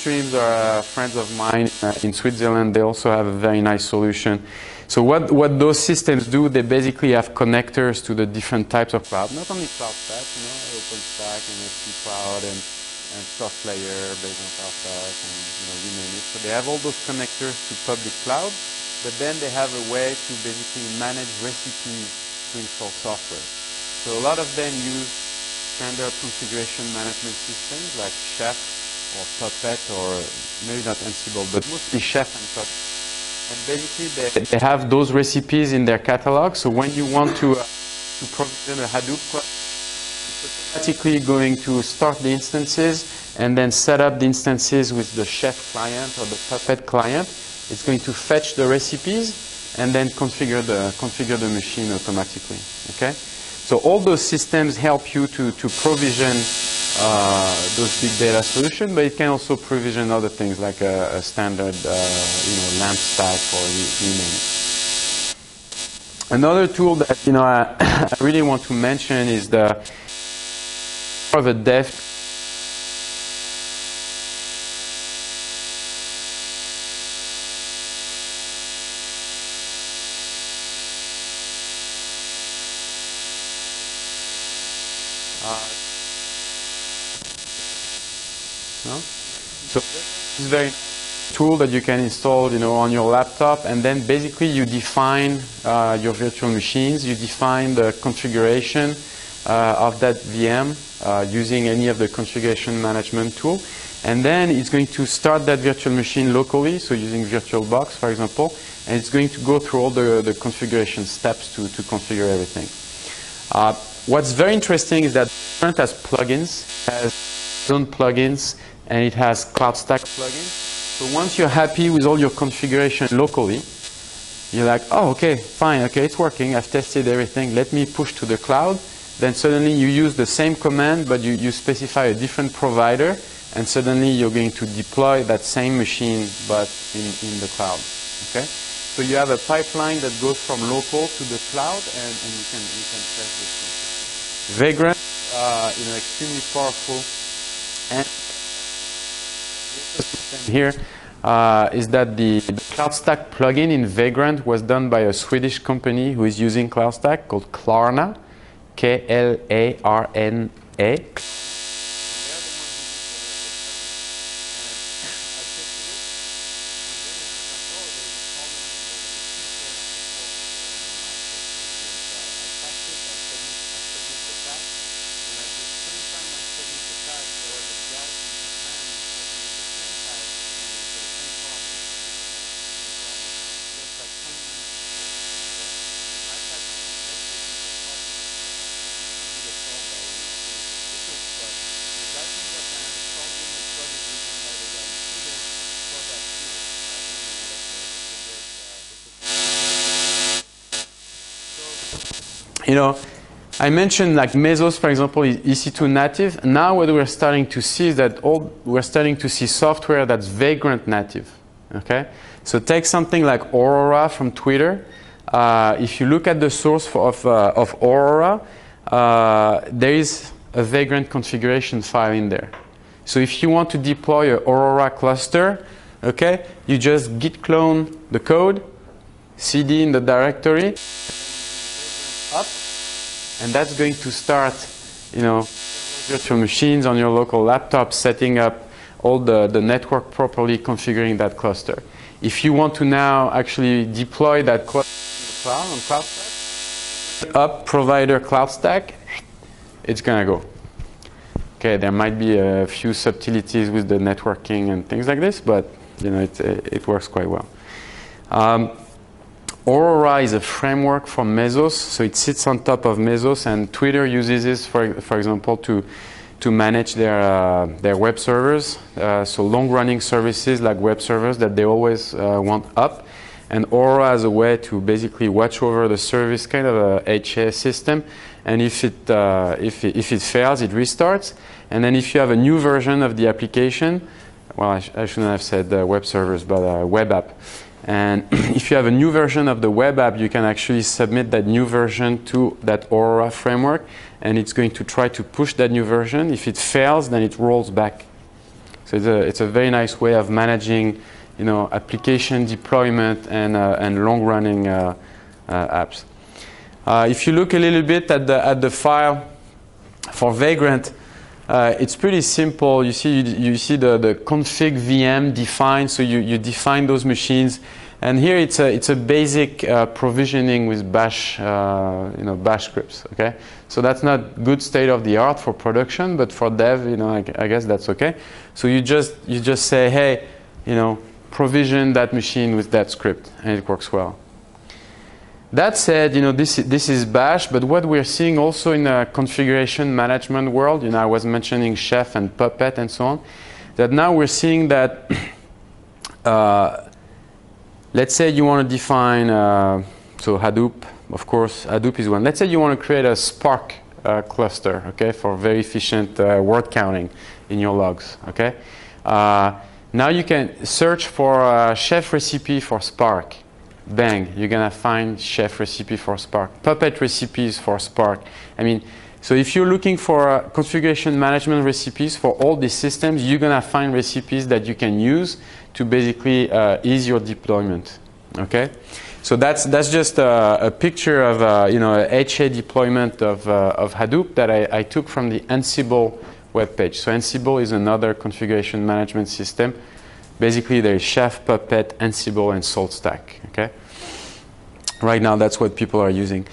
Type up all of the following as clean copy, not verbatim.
Streams are friends of mine in Switzerland. They also have a very nice solution. So what those systems do, they basically have connectors to the different types of cloud. Not only CloudStack, you know, OpenStack and SP Cloud and SoftLayer based on CloudStack and you name it. So they have all those connectors to public cloud, but then they have a way to basically manage recipes to install software. So a lot of them use standard configuration management systems like Chef or Puppet, or maybe not Ansible, but mostly Chef and Puppet. And basically they have those recipes in their catalog, so when you want to provision a Hadoop cluster, it's automatically going to start the instances and then set up the instances with the Chef client or the Puppet client. It's going to fetch the recipes and then configure the machine automatically. Okay? So all those systems help you to provision those big data solutions, but it can also provision other things like a standard LAMP stack or you name it. Another tool that I really want to mention is the dev. No? So this is a very tool that you can install, on your laptop, and then basically you define your virtual machines. You define the configuration of that VM using any of the configuration management tool, and then it's going to start that virtual machine locally, so using VirtualBox, for example, and it's going to go through all the configuration steps to configure everything. What's very interesting is that it has plugins, has its own plugins, and it has CloudStack plugins. So once you're happy with all your configuration locally, you're like, oh, okay, fine, okay, it's working, I've tested everything, let me push to the cloud. Then suddenly you use the same command, but you specify a different provider, and suddenly you're going to deploy that same machine, but in the cloud. Okay? So you have a pipeline that goes from local to the cloud, and you can test this. Vagrant, extremely powerful. And here is that the CloudStack plugin in Vagrant was done by a Swedish company who is using CloudStack called Klarna, Klarna. I mentioned like Mesos, for example, is EC2 native. Now what we're starting to see is that we're starting to see software that's Vagrant native. Okay, so take something like Aurora from Twitter. If you look at the source of Aurora, there is a Vagrant configuration file in there. So if you want to deploy an Aurora cluster, okay, you just git clone the code, cd in the directory, up, and that's going to start, virtual machines on your local laptop, setting up all the network properly, configuring that cluster. If you want to now actually deploy that cluster on CloudStack, up provider CloudStack, it's gonna go. Okay, there might be a few subtleties with the networking and things like this, but it works quite well. Aurora is a framework from Mesos, so it sits on top of Mesos, and Twitter uses this, for example, to manage their web servers. So long-running services like web servers that they always want up, and Aurora has a way to basically watch over the service, kind of a HA system. And if it fails, it restarts. And then if you have a new version of the application, well, I shouldn't have said web servers, but web app. And if you have a new version of the web app, you can actually submit that new version to that Aurora framework, and it's going to try to push that new version. If it fails, then it rolls back So it's a very nice way of managing, you know, application deployment and long-running apps. If you look a little bit at the file for Vagrant, it's pretty simple. You see the config VM defined, so you define those machines. And here it's a basic provisioning with Bash, Bash scripts. Okay, so that's not good state of the art for production, but for dev, you know, I guess that's okay. So you just say, hey, you know, provision that machine with that script, and it works well. That said, you know, this is Bash, but what we're seeing also in the configuration management world, you know, I was mentioning Chef and Puppet and so on, that now we're seeing that. Let's say you want to define, so Hadoop, of course, Hadoop is one. Let's say you want to create a Spark cluster, okay, for very efficient word counting in your logs, okay? Now you can search for Chef recipe for Spark. Bang, you're going to find Chef recipe for Spark. Puppet recipes for Spark. I mean, so if you're looking for configuration management recipes for all these systems, you're going to find recipes that you can use to basically ease your deployment. Okay, so that's just a picture of an HA deployment of Hadoop that I took from the Ansible webpage. So Ansible is another configuration management system. Basically, there is Chef, Puppet, Ansible, and SaltStack. Okay, right now that's what people are using.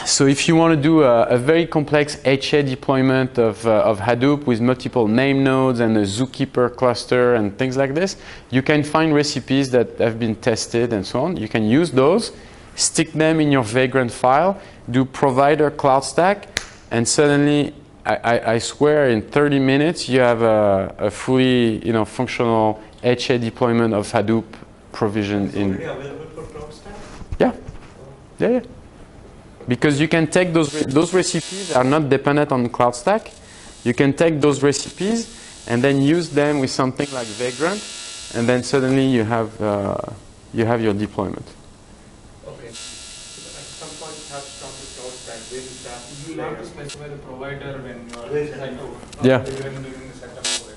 So if you want to do a very complex HA deployment of Hadoop with multiple name nodes and a Zookeeper cluster and things like this, you can find recipes that have been tested and so on. You can use those, stick them in your Vagrant file, do provider cloud stack, and suddenly, I swear, in 30 minutes, you have a fully functional HA deployment of Hadoop provisioned in. Already available for cloud stack? Yeah. Yeah. Because you can take those recipes that are not dependent on Cloud Stack. You can take those recipes and then use them with something like Vagrant, and then suddenly you have your deployment. Okay. So at some point, you have to come to Cloud Stack. Where is that? You have to specify the provider when you are trying to during the setup for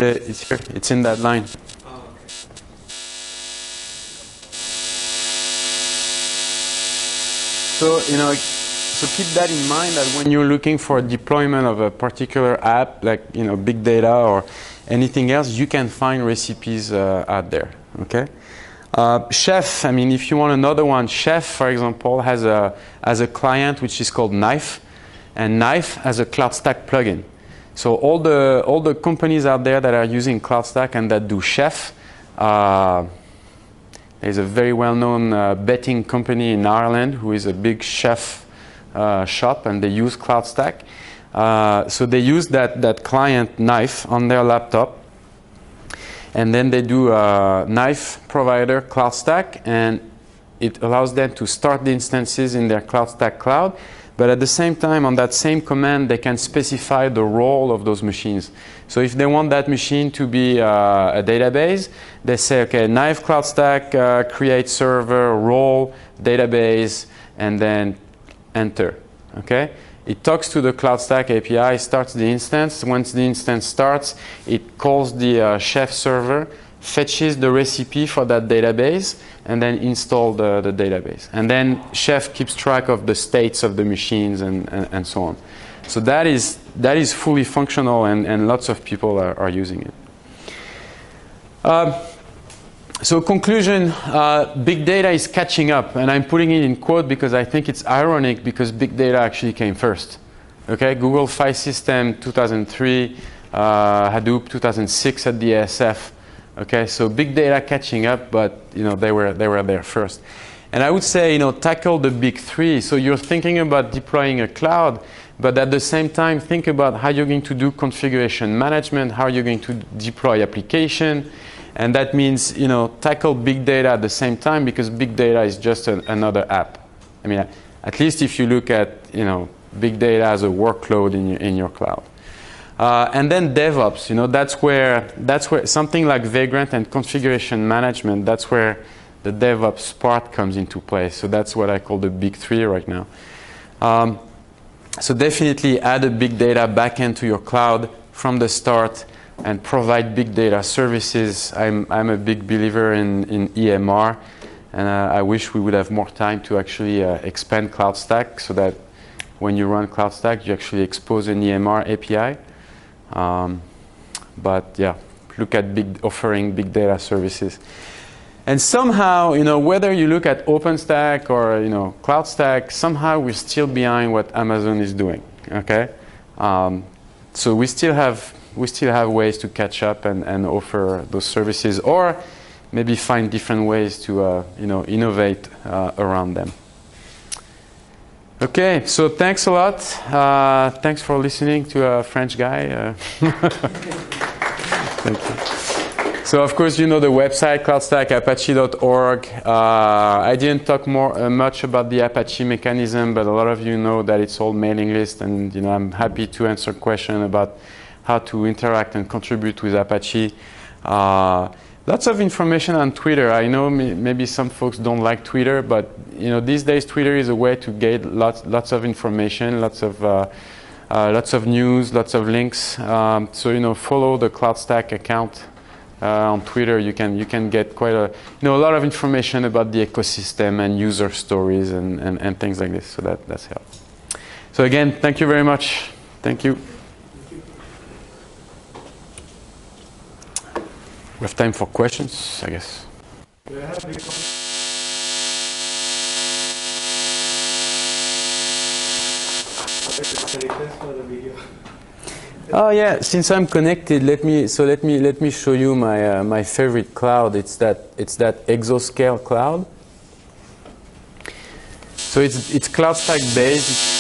it. It's here. It's in that line. So, so keep that in mind that when you're looking for a deployment of a particular app, like, big data or anything else, you can find recipes out there, okay? Chef, I mean, if you want another one, Chef, for example, has a client which is called Knife, and Knife has a Cloud Stack plugin. So all the companies out there that are using Cloud Stack and that do Chef, there's a very well-known betting company in Ireland who is a big chef shop, and they use Cloud Stack. So they use that client Knife on their laptop, and then they do Knife provider Cloud Stack, and it allows them to start the instances in their Cloud Stack cloud. But at the same time, on that same command, they can specify the role of those machines. So if they want that machine to be a database, they say, okay, Knife Cloud Stack, create server, role, database, and then enter. Okay? It talks to the Cloud Stack API, starts the instance. Once the instance starts, it calls the Chef server, fetches the recipe for that database, and then install the database. And then Chef keeps track of the states of the machines and so on. So that is fully functional, and lots of people are using it. So conclusion, big data is catching up, and I'm putting it in quote because I think it's ironic because big data actually came first. Okay, Google File System 2003, Hadoop 2006 at the ASF. Okay, so big data catching up, but they were there first. And I would say tackle the big three. So you're thinking about deploying a cloud, but at the same time think about how you're going to do configuration management, how you're going to deploy application, and that means tackle big data at the same time, because big data is just another app. I mean, at least if you look at big data as a workload in your cloud. And then DevOps, that's where something like Vagrant and configuration management, that's where the DevOps part comes into play. So that's what I call the big three right now. So definitely add a big data backend to your cloud from the start. and provide big data services. I'm a big believer in EMR, and I wish we would have more time to actually expand CloudStack so that when you run CloudStack, you actually expose an EMR API. But yeah, look at offering big data services. And somehow, whether you look at OpenStack or CloudStack, somehow we're still behind what Amazon is doing. Okay, so we still have ways to catch up and offer those services, or maybe find different ways to innovate around them. Okay, so thanks a lot. Thanks for listening to a French guy. Thank you. So of course, you know the website, cloudstackapache.org. I didn't talk much about the Apache mechanism, but a lot of you know that it's all mailing list, and I'm happy to answer questions about how to interact and contribute with Apache. Lots of information on Twitter. I know maybe some folks don't like Twitter, but these days Twitter is a way to get lots of information, lots of news, lots of links. So follow the CloudStack account on Twitter. You can get quite a lot of information about the ecosystem and user stories and things like this. So that's helpful. So again, thank you very much. Thank you. We have time for questions, I guess. Oh yeah, since I'm connected, let me show you my favorite cloud. It's that Exoscale cloud. So it's CloudStack based.